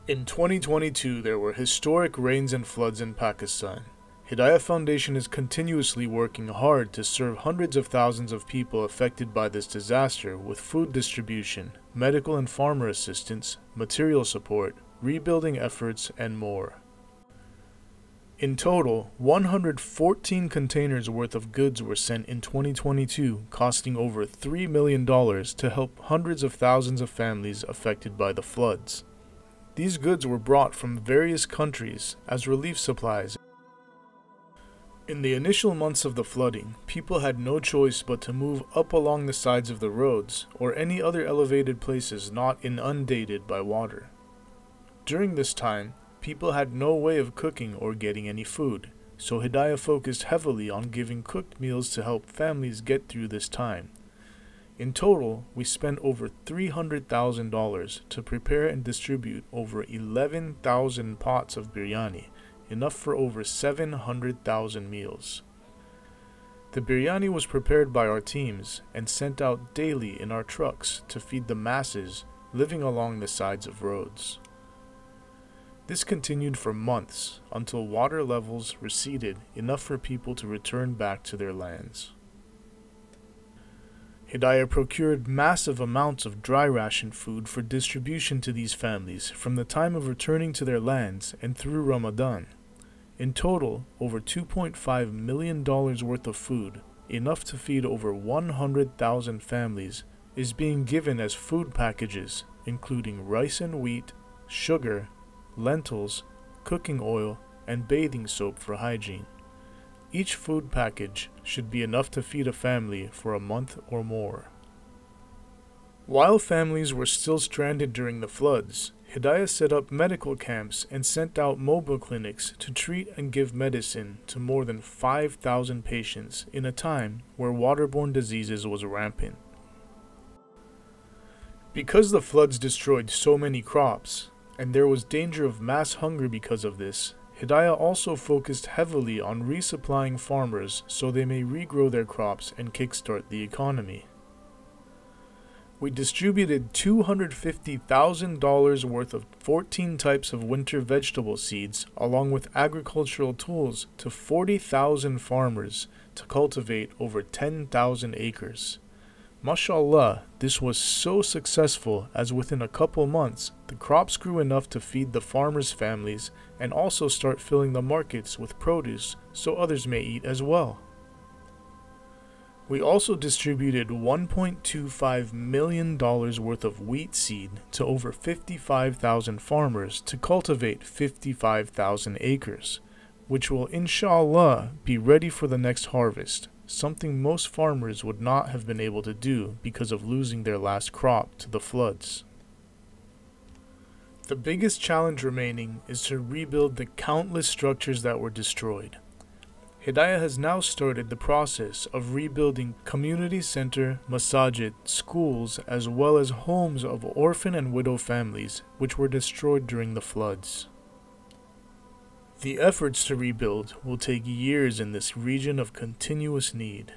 In 2022, there were historic rains and floods in Pakistan. Hidaya Foundation is continuously working hard to serve hundreds of thousands of people affected by this disaster with food distribution, medical and farmer assistance, material support, rebuilding efforts, and more. In total, 114 containers worth of goods were sent in 2022, costing over $3 million to help hundreds of thousands of families affected by the floods. These goods were brought from various countries as relief supplies. In the initial months of the flooding, people had no choice but to move up along the sides of the roads or any other elevated places not inundated by water. During this time, people had no way of cooking or getting any food, so Hidaya focused heavily on giving cooked meals to help families get through this time. In total, we spent over $300,000 to prepare and distribute over 11,000 pots of biryani, enough for over 700,000 meals. The biryani was prepared by our teams and sent out daily in our trucks to feed the masses living along the sides of roads. This continued for months until water levels receded enough for people to return back to their lands. Hidaya procured massive amounts of dry ration food for distribution to these families from the time of returning to their lands and through Ramadan. In total, over $2.5 million worth of food, enough to feed over 100,000 families, is being given as food packages, including rice and wheat, sugar, lentils, cooking oil, and bathing soap for hygiene. Each food package should be enough to feed a family for a month or more. While families were still stranded during the floods, Hidaya set up medical camps and sent out mobile clinics to treat and give medicine to more than 5,000 patients in a time where waterborne diseases was rampant. Because the floods destroyed so many crops, and there was danger of mass hunger because of this, Hidaya also focused heavily on resupplying farmers so they may regrow their crops and kickstart the economy. We distributed $250,000 worth of 14 types of winter vegetable seeds along with agricultural tools to 40,000 farmers to cultivate over 10,000 acres. Mashallah, this was so successful as within a couple months, the crops grew enough to feed the farmers' families and also start filling the markets with produce so others may eat as well. We also distributed $1.25 million worth of wheat seed to over 55,000 farmers to cultivate 55,000 acres, which will inshallah be ready for the next harvest, something most farmers would not have been able to do because of losing their last crop to the floods. The biggest challenge remaining is to rebuild the countless structures that were destroyed. Hidaya has now started the process of rebuilding community center, masajid, schools, as well as homes of orphan and widow families which were destroyed during the floods. The efforts to rebuild will take years in this region of continuous need.